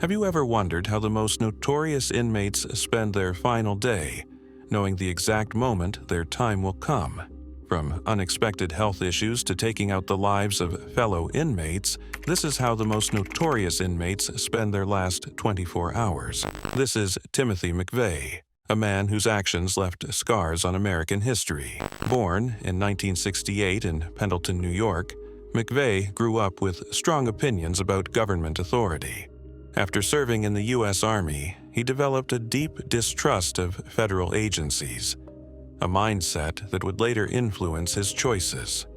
Have you ever wondered how the most notorious inmates spend their final day, knowing the exact moment their time will come? From unexpected health issues to taking out the lives of fellow inmates, this is how the most notorious inmates spend their last 24 hours. This is Timothy McVeigh, a man whose actions left scars on American history. Born in 1968 in Pendleton, New York, McVeigh grew up with strong opinions about government authority. After serving in the U.S. Army, he developed a deep distrust of federal agencies, a mindset that would later influence his choices.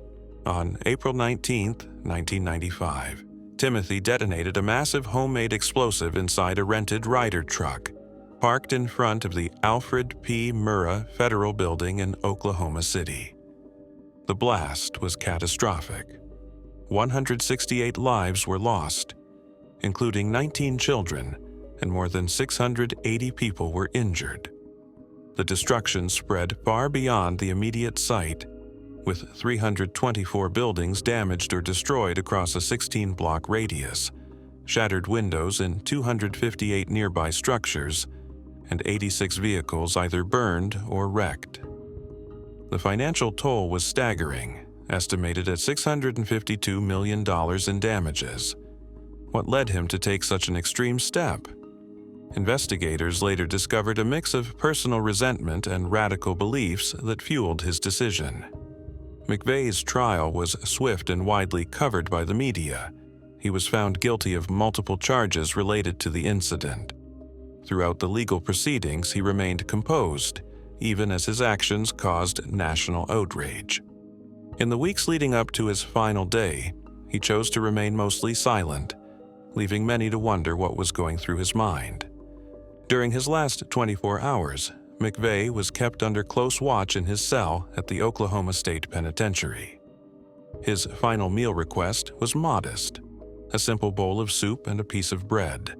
On April 19, 1995, Timothy detonated a massive homemade explosive inside a rented Ryder truck, parked in front of the Alfred P. Murrah Federal Building in Oklahoma City. The blast was catastrophic. 168 lives were lost, including 19 children, and more than 680 people were injured. The destruction spread far beyond the immediate site, with 324 buildings damaged or destroyed across a 16-block radius, shattered windows in 258 nearby structures, and 86 vehicles either burned or wrecked. The financial toll was staggering, estimated at $652 million in damages. What led him to take such an extreme step? Investigators later discovered a mix of personal resentment and radical beliefs that fueled his decision. McVeigh's trial was swift and widely covered by the media. He was found guilty of multiple charges related to the incident. Throughout the legal proceedings, he remained composed, even as his actions caused national outrage. In the weeks leading up to his final day, he chose to remain mostly silent, leaving many to wonder what was going through his mind. During his last 24 hours, McVeigh was kept under close watch in his cell at the Oklahoma State Penitentiary. His final meal request was modest, a simple bowl of soup and a piece of bread,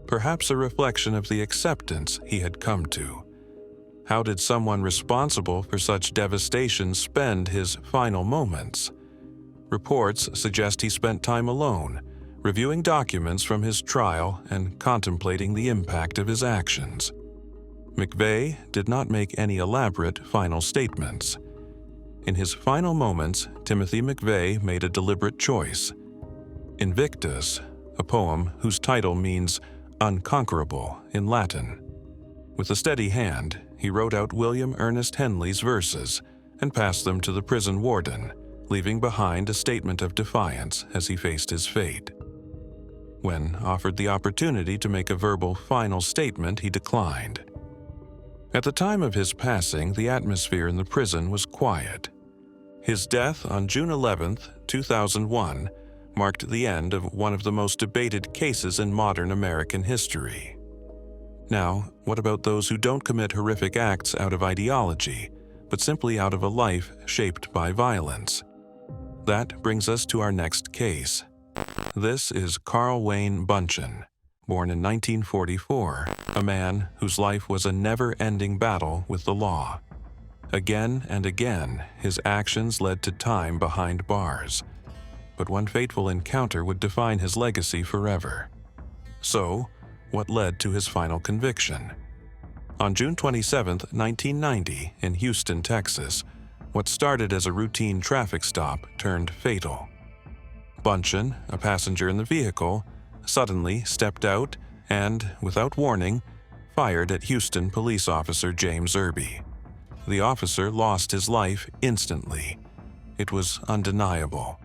perhaps a reflection of the acceptance he had come to. How did someone responsible for such devastation spend his final moments? Reports suggest he spent time alone, reviewing documents from his trial and contemplating the impact of his actions. McVeigh did not make any elaborate final statements. In his final moments, Timothy McVeigh made a deliberate choice. Invictus, a poem whose title means unconquerable in Latin. With a steady hand, he wrote out William Ernest Henley's verses and passed them to the prison warden, leaving behind a statement of defiance as he faced his fate. When offered the opportunity to make a verbal final statement, he declined. At the time of his passing, the atmosphere in the prison was quiet. His death on June 11, 2001, marked the end of one of the most debated cases in modern American history. Now, what about those who don't commit horrific acts out of ideology, but simply out of a life shaped by violence? That brings us to our next case. This is Carl Wayne Bunchen, born in 1944, a man whose life was a never-ending battle with the law. Again and again, his actions led to time behind bars. But one fateful encounter would define his legacy forever. So, what led to his final conviction? On June 27, 1990, in Houston, Texas, what started as a routine traffic stop turned fatal. Bunchen, a passenger in the vehicle, suddenly stepped out and, without warning, fired at Houston police officer James Irby. The officer lost his life instantly. It was undeniable.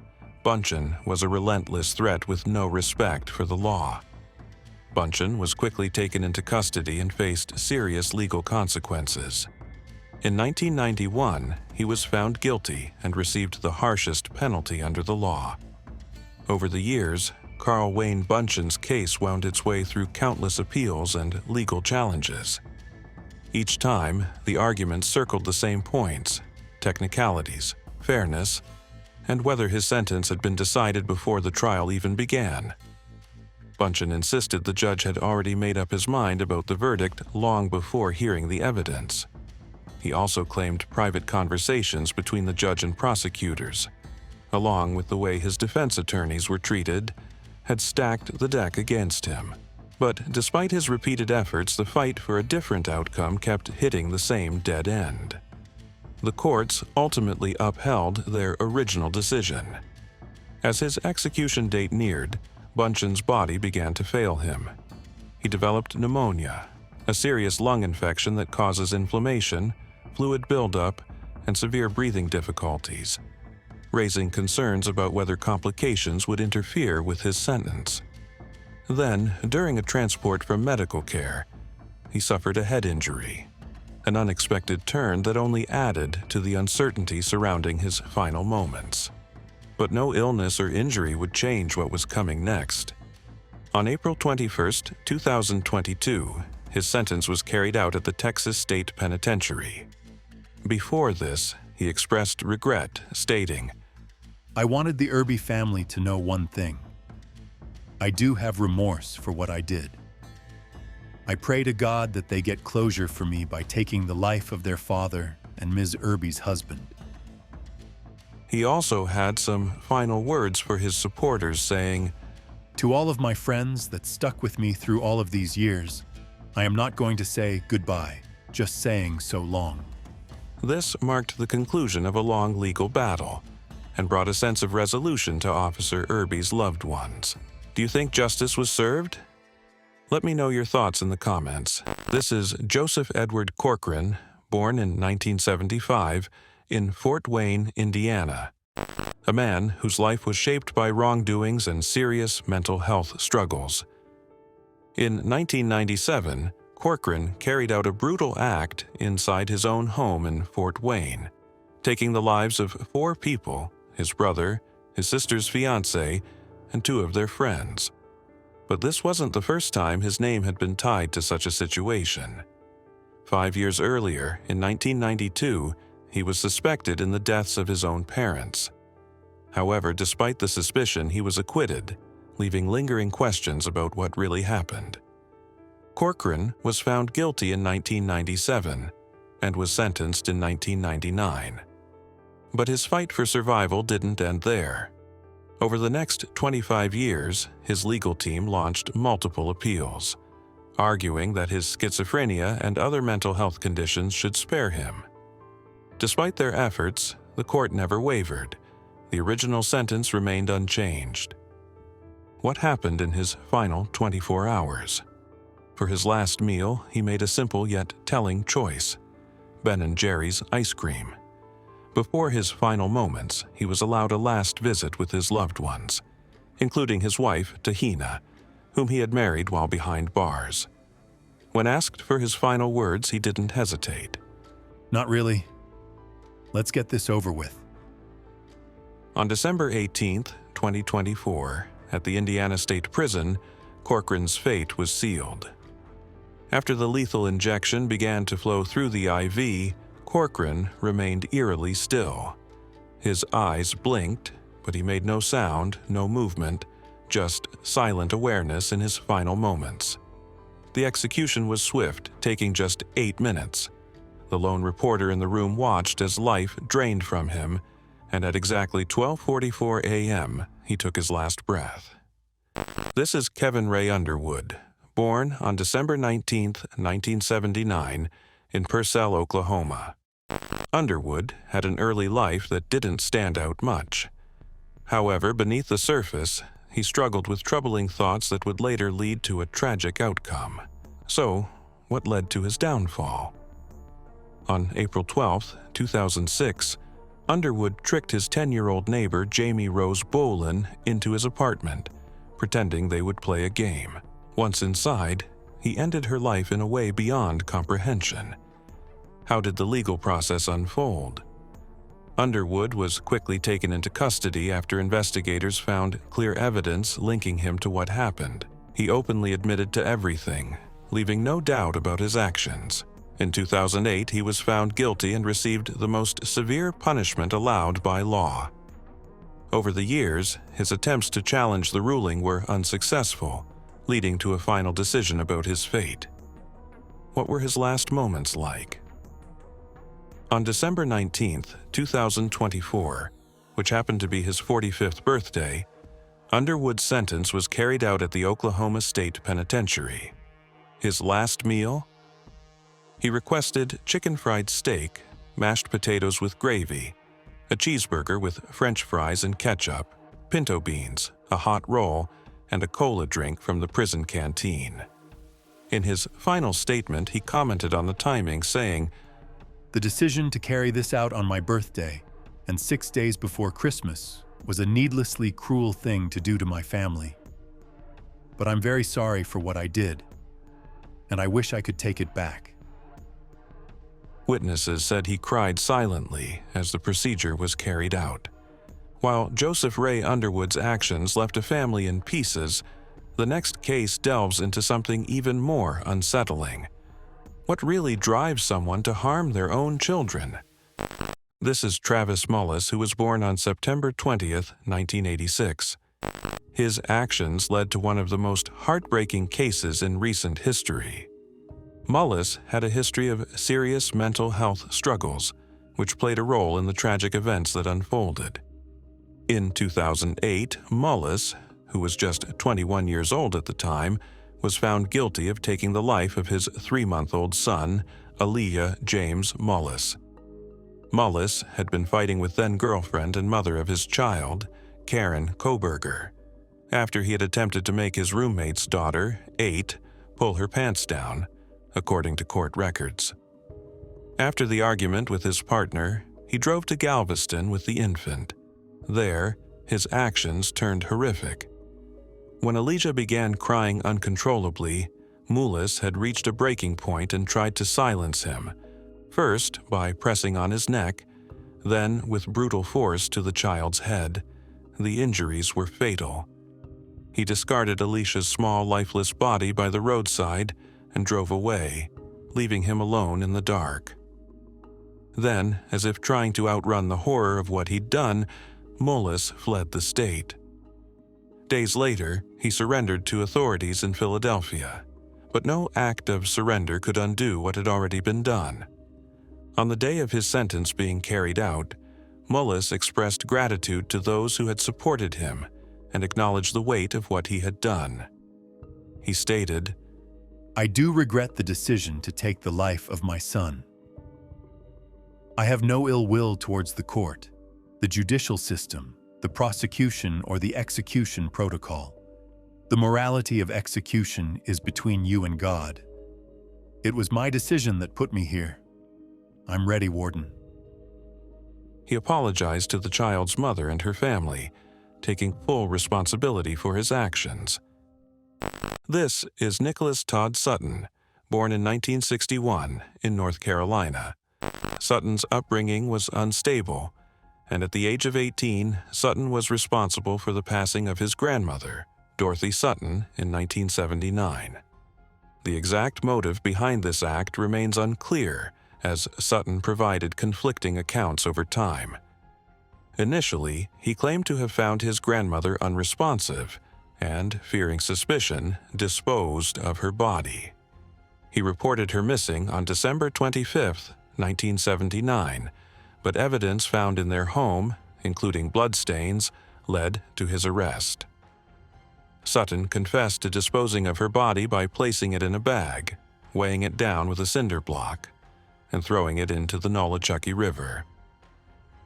Bunchen was a relentless threat with no respect for the law. Bunchen was quickly taken into custody and faced serious legal consequences. In 1991, he was found guilty and received the harshest penalty under the law. Over the years, Carl Wayne Bunchen's case wound its way through countless appeals and legal challenges. Each time, the arguments circled the same points: technicalities, fairness, and whether his sentence had been decided before the trial even began. Bunchen insisted the judge had already made up his mind about the verdict long before hearing the evidence. He also claimed private conversations between the judge and prosecutors, along with the way his defense attorneys were treated, had stacked the deck against him. But despite his repeated efforts, the fight for a different outcome kept hitting the same dead end. The courts ultimately upheld their original decision. As his execution date neared, Bunchan's body began to fail him. He developed pneumonia, a serious lung infection that causes inflammation, fluid buildup, and severe breathing difficulties, raising concerns about whether complications would interfere with his sentence. Then, during a transport for medical care, he suffered a head injury, an unexpected turn that only added to the uncertainty surrounding his final moments. But no illness or injury would change what was coming next. On April 21, 2022, his sentence was carried out at the Texas State Penitentiary. Before this, he expressed regret, stating, "I wanted the Irby family to know one thing. I do have remorse for what I did. I pray to God that they get closure for me by taking the life of their father and Ms. Irby's husband." He also had some final words for his supporters, saying, "To all of my friends that stuck with me through all of these years, I am not going to say goodbye, just saying so long." This marked the conclusion of a long legal battle and brought a sense of resolution to Officer Irby's loved ones. Do you think justice was served? Let me know your thoughts in the comments. This is Joseph Edward Corcoran, born in 1975 in Fort Wayne, Indiana, a man whose life was shaped by wrongdoings and serious mental health struggles. In 1997, Corcoran carried out a brutal act inside his own home in Fort Wayne, taking the lives of 4 people, his brother, his sister's fiancé, and 2 of their friends. But this wasn't the first time his name had been tied to such a situation. 5 years earlier, in 1992, he was suspected in the deaths of his own parents. However, despite the suspicion, he was acquitted, leaving lingering questions about what really happened. Corcoran was found guilty in 1997 and was sentenced in 1999. But his fight for survival didn't end there. Over the next 25 years, his legal team launched multiple appeals, arguing that his schizophrenia and other mental health conditions should spare him. Despite their efforts, the court never wavered. The original sentence remained unchanged. What happened in his final 24 hours? For his last meal, he made a simple yet telling choice: Ben & Jerry's ice cream. Before his final moments, he was allowed a last visit with his loved ones, including his wife, Tahina, whom he had married while behind bars. When asked for his final words, he didn't hesitate. "Not really. Let's get this over with." On December 18, 2024, at the Indiana State Prison, Corcoran's fate was sealed. After the lethal injection began to flow through the IV, Corcoran remained eerily still. His eyes blinked, but he made no sound, no movement, just silent awareness in his final moments. The execution was swift, taking just 8 minutes. The lone reporter in the room watched as life drained from him, and at exactly 12:44 a.m., he took his last breath. This is Kevin Ray Underwood, born on December 19, 1979, in Purcell, Oklahoma. Underwood had an early life that didn't stand out much. However, beneath the surface, he struggled with troubling thoughts that would later lead to a tragic outcome. So, what led to his downfall? On April 12, 2006, Underwood tricked his 10-year-old neighbor Jamie Rose Bolin into his apartment, pretending they would play a game. Once inside, he ended her life in a way beyond comprehension. How did the legal process unfold? Underwood was quickly taken into custody after investigators found clear evidence linking him to what happened. He openly admitted to everything, leaving no doubt about his actions. In 2008, he was found guilty and received the most severe punishment allowed by law. Over the years, his attempts to challenge the ruling were unsuccessful, leading to a final decision about his fate. What were his last moments like? On December 19, 2024, which happened to be his 45th birthday, Underwood's sentence was carried out at the Oklahoma State Penitentiary. His last meal? He requested chicken fried steak, mashed potatoes with gravy, a cheeseburger with French fries and ketchup, pinto beans, a hot roll, and a cola drink from the prison canteen. In his final statement, he commented on the timing, saying, "The decision to carry this out on my birthday and 6 days before Christmas was a needlessly cruel thing to do to my family. But I'm very sorry for what I did, and I wish I could take it back." Witnesses said he cried silently as the procedure was carried out. While Joseph Ray Underwood's actions left a family in pieces, the next case delves into something even more unsettling. What really drives someone to harm their own children? This is Travis Mullis, who was born on September 20th, 1986. His actions led to one of the most heartbreaking cases in recent history. Mullis had a history of serious mental health struggles, which played a role in the tragic events that unfolded. In 2008, Mullis, who was just 21 years old at the time, was found guilty of taking the life of his 3-month-old son, Aaliyah James Mullis. Mullis had been fighting with then-girlfriend and mother of his child, Karen Koberger, after he had attempted to make his roommate's daughter, 8, pull her pants down, according to court records. After the argument with his partner, he drove to Galveston with the infant. There, his actions turned horrific. When Aaliyah began crying uncontrollably, Mullis had reached a breaking point and tried to silence him, first by pressing on his neck, then with brutal force to the child's head. The injuries were fatal. He discarded Alicia's small, lifeless body by the roadside and drove away, leaving him alone in the dark. Then, as if trying to outrun the horror of what he'd done, Mullis fled the state. Days later, he surrendered to authorities in Philadelphia, but no act of surrender could undo what had already been done. On the day of his sentence being carried out, Mullis expressed gratitude to those who had supported him and acknowledged the weight of what he had done. He stated, "I do regret the decision to take the life of my son. I have no ill will towards the court, the judicial system, the prosecution, or the execution protocol. The morality of execution is between you and God. It was my decision that put me here. I'm ready, Warden." He apologized to the child's mother and her family, taking full responsibility for his actions. This is Nicholas Todd Sutton, born in 1961 in North Carolina. Sutton's upbringing was unstable, and at the age of 18, Sutton was responsible for the passing of his grandmother, Dorothy Sutton, in 1979. The exact motive behind this act remains unclear, as Sutton provided conflicting accounts over time. Initially, he claimed to have found his grandmother unresponsive and, fearing suspicion, disposed of her body. He reported her missing on December 25, 1979, but evidence found in their home, including bloodstains, led to his arrest. Sutton confessed to disposing of her body by placing it in a bag, weighing it down with a cinder block, and throwing it into the Nolichucky River.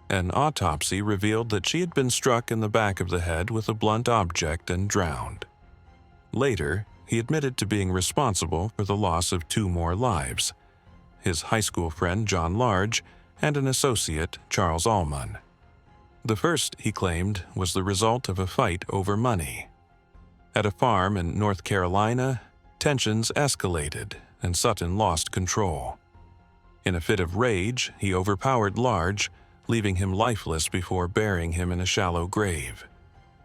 An autopsy revealed that she had been struck in the back of the head with a blunt object and drowned. Later, he admitted to being responsible for the loss of 2 more lives: his high school friend John Large and an associate, Charles Allman. The first, he claimed, was the result of a fight over money. At a farm in North Carolina, tensions escalated and Sutton lost control. In a fit of rage, he overpowered Large, leaving him lifeless before burying him in a shallow grave,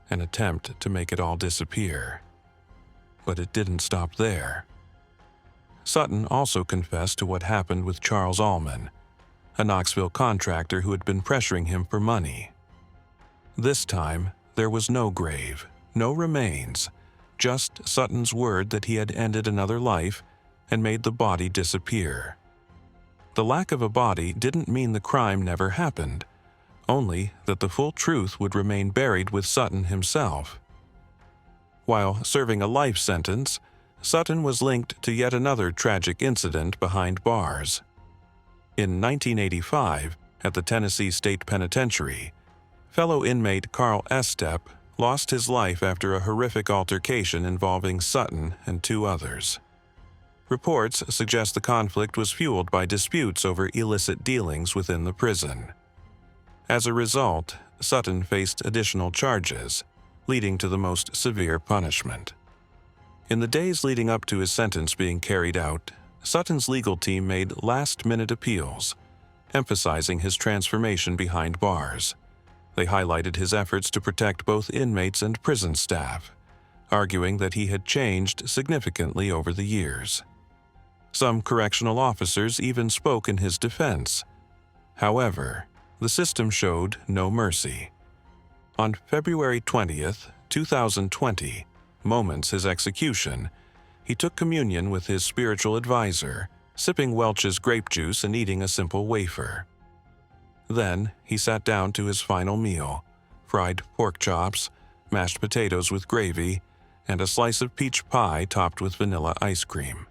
an attempt to make it all disappear. But it didn't stop there. Sutton also confessed to what happened with Charles Allman, a Knoxville contractor who had been pressuring him for money. This time, there was no grave, no remains, just Sutton's word that he had ended another life and made the body disappear. The lack of a body didn't mean the crime never happened, only that the full truth would remain buried with Sutton himself. While serving a life sentence, Sutton was linked to yet another tragic incident behind bars. In 1985, at the Tennessee State Penitentiary, fellow inmate Carl Estep lost his life after a horrific altercation involving Sutton and two others. Reports suggest the conflict was fueled by disputes over illicit dealings within the prison. As a result, Sutton faced additional charges, leading to the most severe punishment. In the days leading up to his sentence being carried out, Sutton's legal team made last-minute appeals, emphasizing his transformation behind bars. They highlighted his efforts to protect both inmates and prison staff, arguing that he had changed significantly over the years. Some correctional officers even spoke in his defense. However, the system showed no mercy. On February 20th, 2020, moments his execution, he took communion with his spiritual advisor, sipping Welch's grape juice and eating a simple wafer. Then he sat down to his final meal: fried pork chops, mashed potatoes with gravy, and a slice of peach pie topped with vanilla ice cream.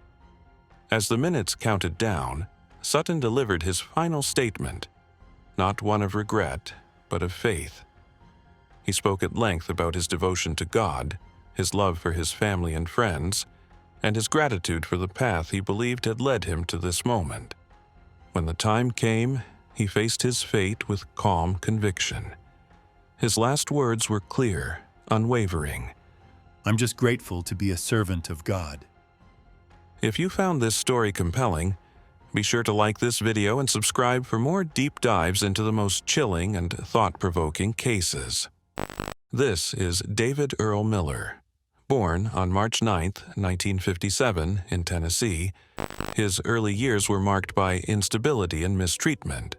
As the minutes counted down, Sutton delivered his final statement, not one of regret, but of faith. He spoke at length about his devotion to God, his love for his family and friends, and his gratitude for the path he believed had led him to this moment. When the time came, he faced his fate with calm conviction. His last words were clear, unwavering. I'm just grateful to be a servant of God. If you found this story compelling, be sure to like this video and subscribe for more deep dives into the most chilling and thought-provoking cases. This is David Earl Miller. Born on March 9, 1957, in Tennessee, his early years were marked by instability and mistreatment.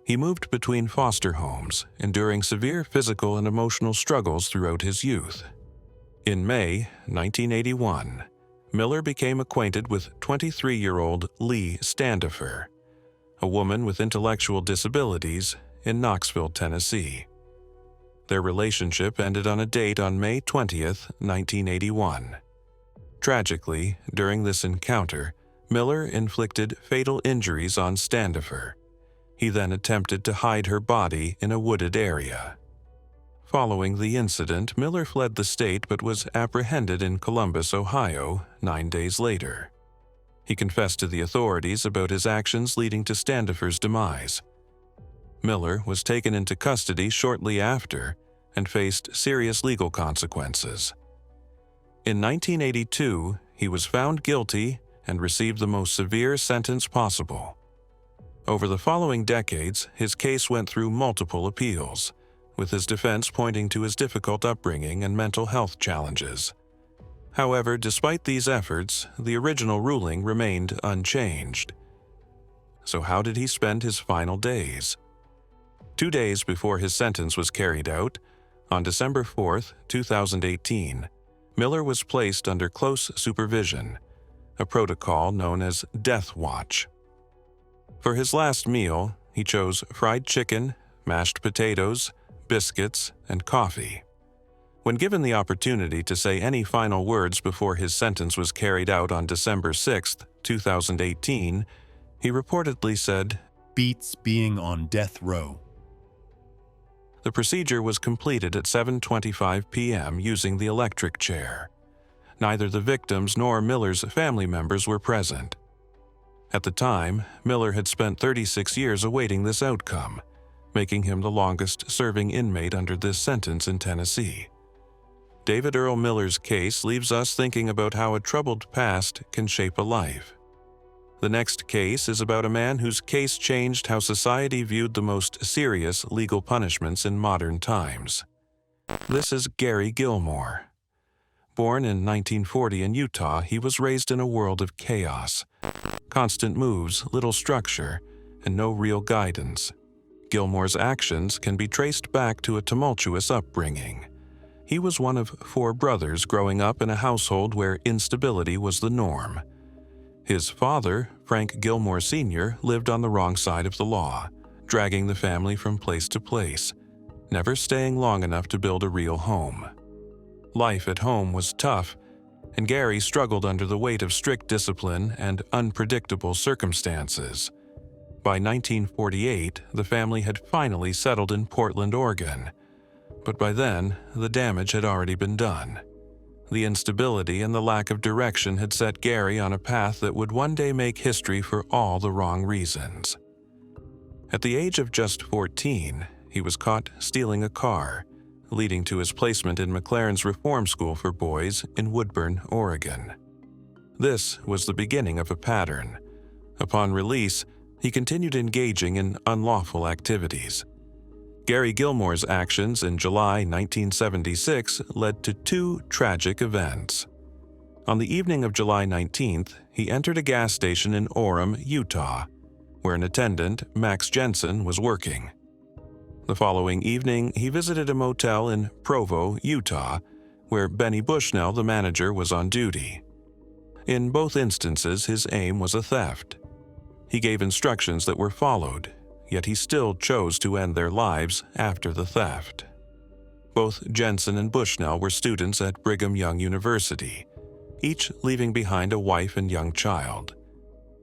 He moved between foster homes, enduring severe physical and emotional struggles throughout his youth. In May 1981, Miller became acquainted with 23-year-old Lee Standifer, a woman with intellectual disabilities, in Knoxville, Tennessee. Their relationship ended on a date on May 20, 1981. Tragically, during this encounter, Miller inflicted fatal injuries on Standifer. He then attempted to hide her body in a wooded area. Following the incident, Miller fled the state but was apprehended in Columbus, Ohio, 9 days later. He confessed to the authorities about his actions leading to Standifer's demise. Miller was taken into custody shortly after and faced serious legal consequences. In 1982, he was found guilty and received the most severe sentence possible. Over the following decades, his case went through multiple appeals, with his defense pointing to his difficult upbringing and mental health challenges. However, despite these efforts, the original ruling remained unchanged. So how did he spend his final days? 2 days before his sentence was carried out, on December 4, 2018, Miller was placed under close supervision, a protocol known as Death Watch. For his last meal, he chose fried chicken, mashed potatoes, biscuits, and coffee. When given the opportunity to say any final words before his sentence was carried out on December 6, 2018, he reportedly said, Beats being on death row. The procedure was completed at 7:25 p.m. using the electric chair. Neither the victims nor Miller's family members were present. At the time, Miller had spent 36 years awaiting this outcome, making him the longest-serving inmate under this sentence in Tennessee. David Earl Miller's case leaves us thinking about how a troubled past can shape a life. The next case is about a man whose case changed how society viewed the most serious legal punishments in modern times. This is Gary Gilmore. Born in 1940 in Utah, he was raised in a world of chaos, constant moves, little structure, and no real guidance. Gilmore's actions can be traced back to a tumultuous upbringing. He was one of 4 brothers growing up in a household where instability was the norm. His father, Frank Gilmore Sr., lived on the wrong side of the law, dragging the family from place to place, never staying long enough to build a real home. Life at home was tough, and Gary struggled under the weight of strict discipline and unpredictable circumstances. By 1948, the family had finally settled in Portland, Oregon. But by then, the damage had already been done. The instability and the lack of direction had set Gary on a path that would one day make history for all the wrong reasons. At the age of just 14, he was caught stealing a car, leading to his placement in McLaren's Reform School for Boys in Woodburn, Oregon. This was the beginning of a pattern. Upon release, he continued engaging in unlawful activities. Gary Gilmore's actions in July 1976 led to two tragic events. On the evening of July 19th, he entered a gas station in Orem, Utah, where an attendant, Max Jensen, was working. The following evening, he visited a motel in Provo, Utah, where Benny Bushnell, the manager, was on duty. In both instances, his aim was a theft. He gave instructions that were followed, yet he still chose to end their lives after the theft. Both Jensen and Bushnell were students at Brigham Young University, each leaving behind a wife and young child.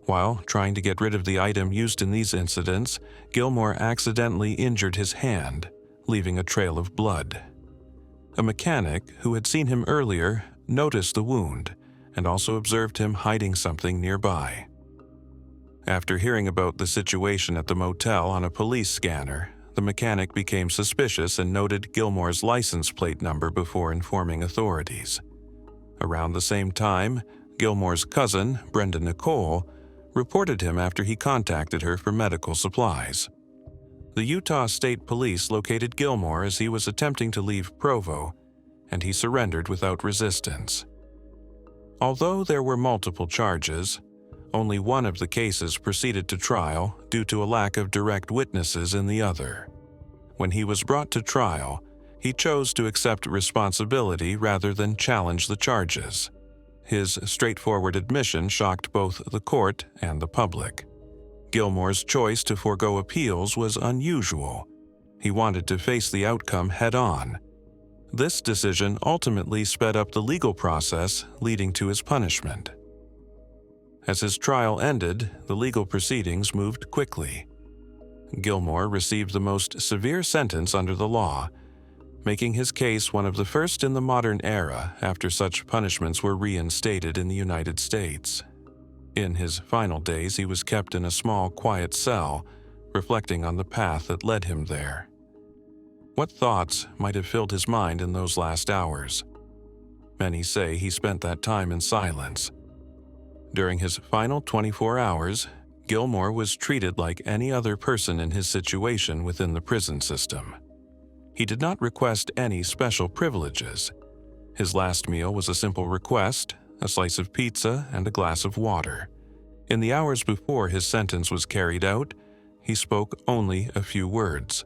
While trying to get rid of the item used in these incidents, Gilmore accidentally injured his hand, leaving a trail of blood. A mechanic who had seen him earlier noticed the wound and also observed him hiding something nearby. After hearing about the situation at the motel on a police scanner, the mechanic became suspicious and noted Gilmore's license plate number before informing authorities. Around the same time, Gilmore's cousin, Brenda Nicole, reported him after he contacted her for medical supplies. The Utah State Police located Gilmore as he was attempting to leave Provo, and he surrendered without resistance. Although there were multiple charges, only one of the cases proceeded to trial due to a lack of direct witnesses in the other. When he was brought to trial, he chose to accept responsibility rather than challenge the charges. His straightforward admission shocked both the court and the public. Gilmore's choice to forego appeals was unusual. He wanted to face the outcome head-on. This decision ultimately sped up the legal process, leading to his punishment. As his trial ended, the legal proceedings moved quickly. Gilmore received the most severe sentence under the law, making his case one of the first in the modern era after such punishments were reinstated in the United States. In his final days, he was kept in a small, quiet cell, reflecting on the path that led him there. What thoughts might have filled his mind in those last hours? Many say he spent that time in silence. During his final 24 hours, Gilmore was treated like any other person in his situation within the prison system. He did not request any special privileges. His last meal was a simple request, a slice of pizza and a glass of water. In the hours before his sentence was carried out, he spoke only a few words.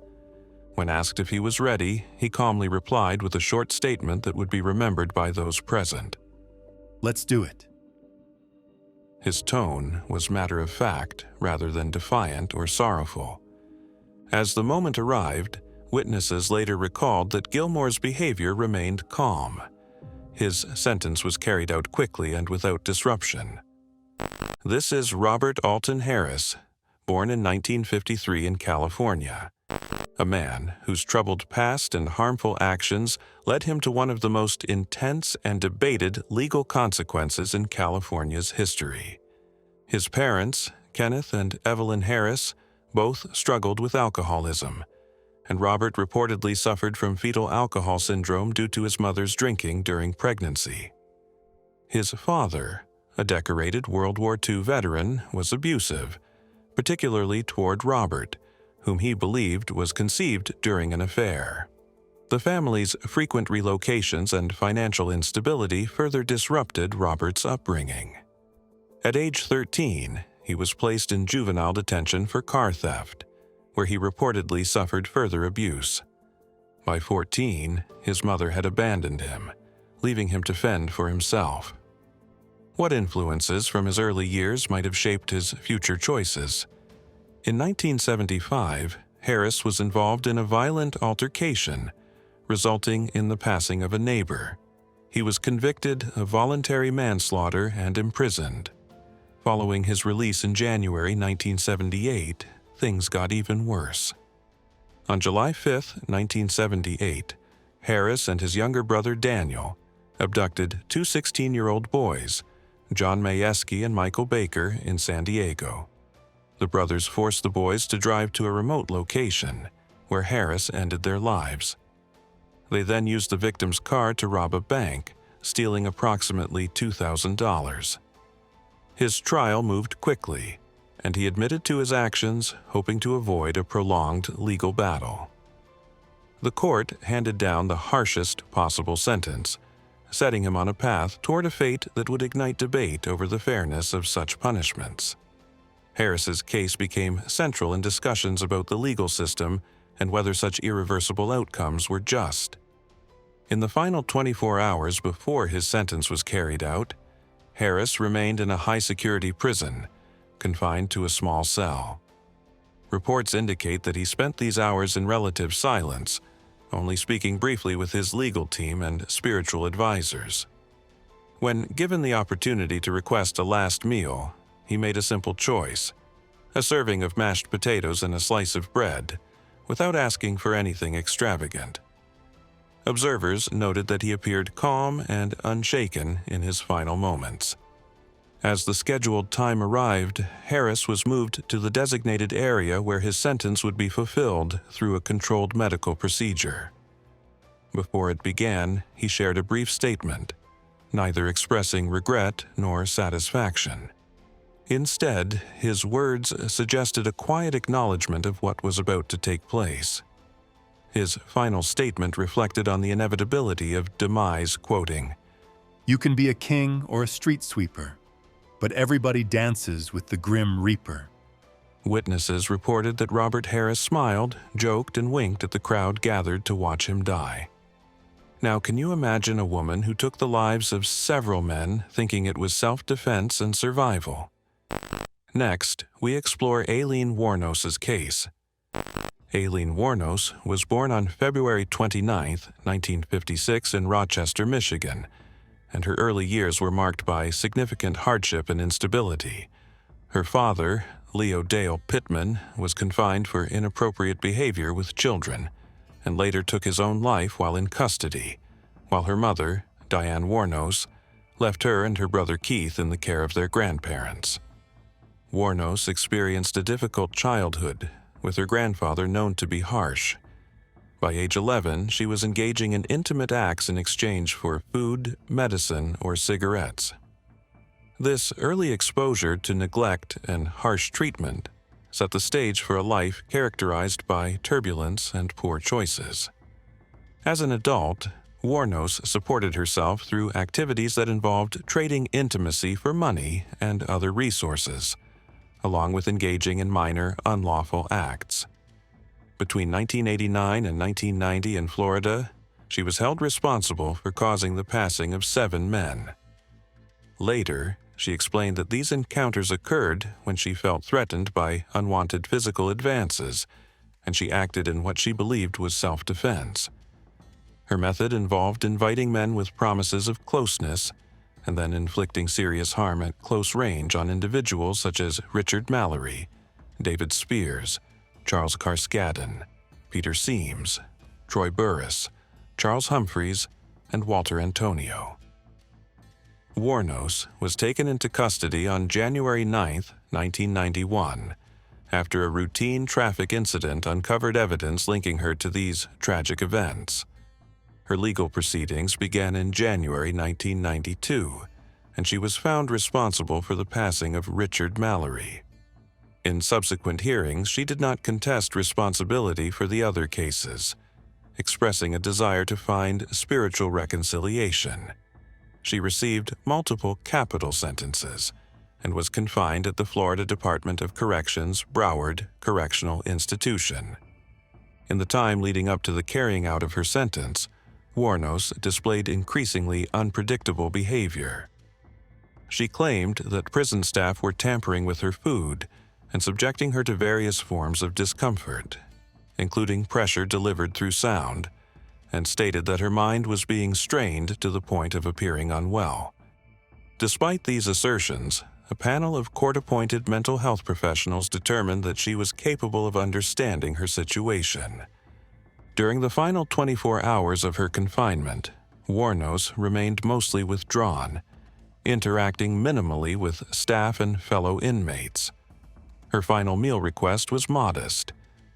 When asked if he was ready, he calmly replied with a short statement that would be remembered by those present. Let's do it. His tone was matter-of-fact rather than defiant or sorrowful. As the moment arrived, witnesses later recalled that Gilmore's behavior remained calm. His sentence was carried out quickly and without disruption. This is Robert Alton Harris, born in 1953 in California. A man whose troubled past and harmful actions led him to one of the most intense and debated legal consequences in California's history. His parents, Kenneth and Evelyn Harris, both struggled with alcoholism, and Robert reportedly suffered from fetal alcohol syndrome due to his mother's drinking during pregnancy. His father, a decorated World War II veteran, was abusive, particularly toward Robert, whom he believed was conceived during an affair. The family's frequent relocations and financial instability further disrupted Robert's upbringing. At age 13, he was placed in juvenile detention for car theft, where he reportedly suffered further abuse. By 14, his mother had abandoned him, leaving him to fend for himself. What influences from his early years might have shaped his future choices? In 1975, Harris was involved in a violent altercation, resulting in the passing of a neighbor. he was convicted of voluntary manslaughter and imprisoned. Following his release in January 1978, things got even worse. On July 5, 1978, Harris and his younger brother Daniel abducted two 16-year-old boys, John Majewski and Michael Baker, in San Diego. The brothers forced the boys to drive to a remote location, where Harris ended their lives. They then used the victim's car to rob a bank, stealing approximately $2,000. His trial moved quickly, and he admitted to his actions, hoping to avoid a prolonged legal battle. The court handed down the harshest possible sentence, setting him on a path toward a fate that would ignite debate over the fairness of such punishments. Harris's case became central in discussions about the legal system and whether such irreversible outcomes were just. In the final 24 hours before his sentence was carried out, Harris remained in a high-security prison, confined to a small cell. Reports indicate that he spent these hours in relative silence, only speaking briefly with his legal team and spiritual advisors. When given the opportunity to request a last meal, he made a simple choice: a serving of mashed potatoes and a slice of bread, without asking for anything extravagant. Observers noted that he appeared calm and unshaken in his final moments. As the scheduled time arrived, Harris was moved to the designated area where his sentence would be fulfilled through a controlled medical procedure. Before it began, he shared a brief statement, neither expressing regret nor satisfaction. Instead, his words suggested a quiet acknowledgement of what was about to take place. His final statement reflected on the inevitability of demise, quoting, "You can be a king or a street sweeper, but everybody dances with the grim reaper." Witnesses reported that Robert Harris smiled, joked, and winked at the crowd gathered to watch him die. Now, can you imagine a woman who took the lives of several men thinking it was self-defense and survival? Next, we explore Aileen Wuornos's case. Aileen Wuornos was born on February 29, 1956 in Rochester, Michigan, and her early years were marked by significant hardship and instability. Her father, Leo Dale Pittman, was confined for inappropriate behavior with children, and later took his own life while in custody, while her mother, Diane Wuornos, left her and her brother Keith in the care of their grandparents. Wuornos experienced a difficult childhood, with her grandfather known to be harsh. By age 11, she was engaging in intimate acts in exchange for food, medicine, or cigarettes. This early exposure to neglect and harsh treatment set the stage for a life characterized by turbulence and poor choices. As an adult, Wuornos supported herself through activities that involved trading intimacy for money and other resources, along with engaging in minor, unlawful acts. Between 1989 and 1990 in Florida, she was held responsible for causing the passing of 7 men. Later, she explained that these encounters occurred when she felt threatened by unwanted physical advances, and she acted in what she believed was self-defense. Her method involved inviting men with promises of closeness and then inflicting serious harm at close range on individuals such as Richard Mallory, David Spears, Charles Carskadden, Peter Seams, Troy Burris, Charles Humphreys, and Walter Antonio. Wuornos was taken into custody on January 9, 1991, after a routine traffic incident uncovered evidence linking her to these tragic events. Her legal proceedings began in January 1992, and she was found responsible for the passing of Richard Mallory. In subsequent hearings, she did not contest responsibility for the other cases, expressing a desire to find spiritual reconciliation. She received multiple capital sentences and was confined at the Florida Department of Corrections Broward Correctional Institution. In the time leading up to the carrying out of her sentence, Wuornos displayed increasingly unpredictable behavior. She claimed that prison staff were tampering with her food and subjecting her to various forms of discomfort, including pressure delivered through sound, and stated that her mind was being strained to the point of appearing unwell. Despite these assertions, a panel of court-appointed mental health professionals determined that she was capable of understanding her situation. During the final 24 hours of her confinement, Warnos remained mostly withdrawn, interacting minimally with staff and fellow inmates. Her final meal request was modest.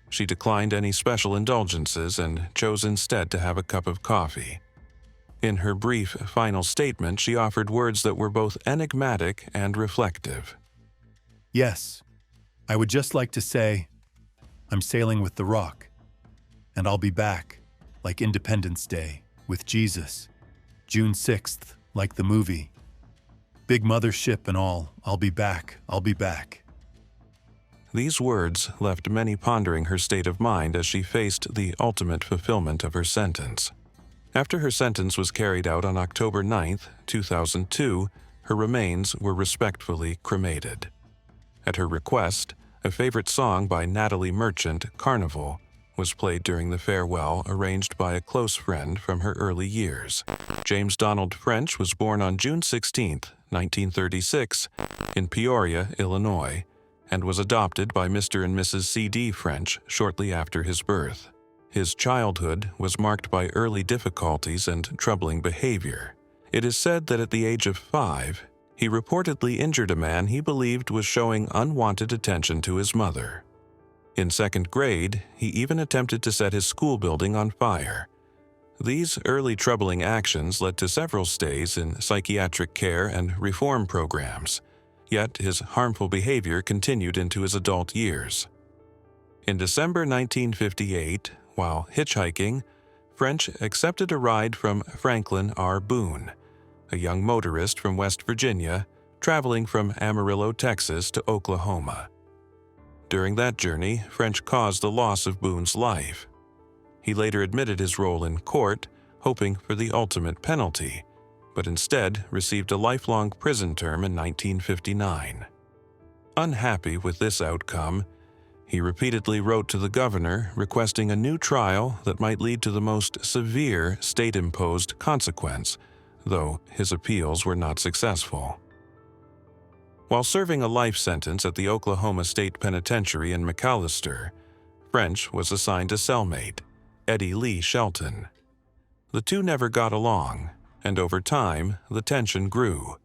She declined any special indulgences and chose instead to have a cup of coffee. In her brief final statement, she offered words that were both enigmatic and reflective. Yes, I would just like to say, I'm sailing with the Rock, and I'll be back, like Independence Day, with Jesus. June 6th, like the movie. Big mothership and all, I'll be back, I'll be back. These words left many pondering her state of mind as she faced the ultimate fulfillment of her sentence. After her sentence was carried out on October 9, 2002, her remains were respectfully cremated. At her request, a favorite song by Natalie Merchant, Carnival, was played during the farewell arranged by a close friend from her early years. James Donald French was born on June 16, 1936, in Peoria, Illinois, and was adopted by Mr. and Mrs. C.D. French shortly after his birth. His childhood was marked by early difficulties and troubling behavior. It is said that at the age of 5, he reportedly injured a man he believed was showing unwanted attention to his mother. In 2nd grade, he even attempted to set his school building on fire. These early troubling actions led to several stays in psychiatric care and reform programs, yet his harmful behavior continued into his adult years. In December 1958, while hitchhiking, French accepted a ride from Franklin R. Boone, a young motorist from West Virginia, traveling from Amarillo, Texas to Oklahoma. During that journey, French caused the loss of Boone's life. He later admitted his role in court, hoping for the ultimate penalty, but instead received a lifelong prison term in 1959. Unhappy with this outcome, he repeatedly wrote to the governor requesting a new trial that might lead to the most severe state-imposed consequence, though his appeals were not successful. While serving a life sentence at the Oklahoma State Penitentiary in McAllister, French was assigned a cellmate, Eddie Lee Shelton. The two never got along, and over time, the tension grew.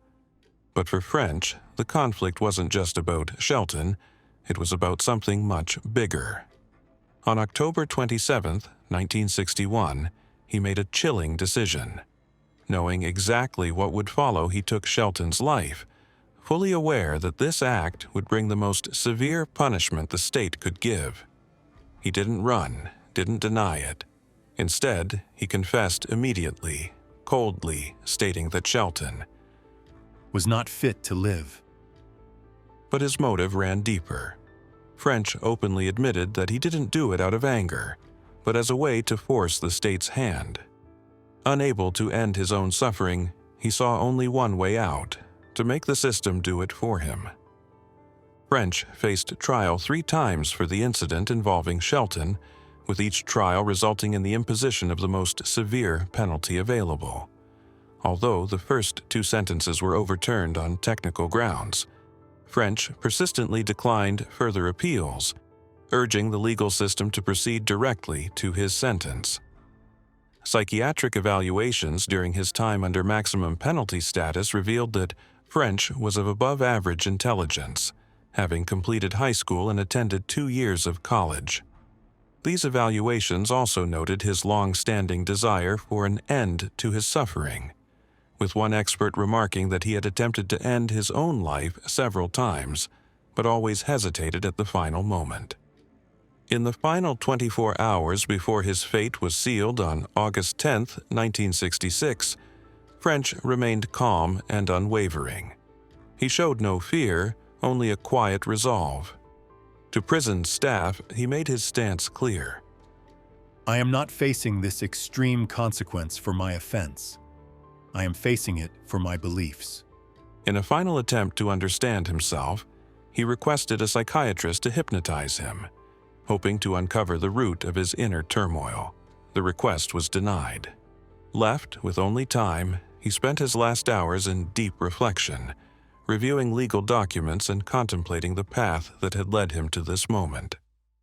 But for French, the conflict wasn't just about Shelton, it was about something much bigger. On October 27, 1961, he made a chilling decision. Knowing exactly what would follow, he took Shelton's life, fully aware that this act would bring the most severe punishment the state could give. He didn't run, didn't deny it. Instead, he confessed immediately, coldly, stating that Shelton was not fit to live. But his motive ran deeper. French openly admitted that he didn't do it out of anger, but as a way to force the state's hand. Unable to end his own suffering, he saw only one way out: to make the system do it for him. French faced trial 3 times for the incident involving Shelton, with each trial resulting in the imposition of the most severe penalty available. Although the first 2 sentences were overturned on technical grounds, French persistently declined further appeals, urging the legal system to proceed directly to his sentence. Psychiatric evaluations during his time under maximum penalty status revealed that French was of above-average intelligence, having completed high school and attended 2 years of college. These evaluations also noted his long-standing desire for an end to his suffering, with one expert remarking that he had attempted to end his own life several times, but always hesitated at the final moment. In the final 24 hours before his fate was sealed on August 10, 1966, French remained calm and unwavering. He showed no fear, only a quiet resolve. To prison staff, he made his stance clear. I am not facing this extreme consequence for my offense. I am facing it for my beliefs. In a final attempt to understand himself, he requested a psychiatrist to hypnotize him, hoping to uncover the root of his inner turmoil. The request was denied. Left with only time, he spent his last hours in deep reflection, reviewing legal documents and contemplating the path that had led him to this moment.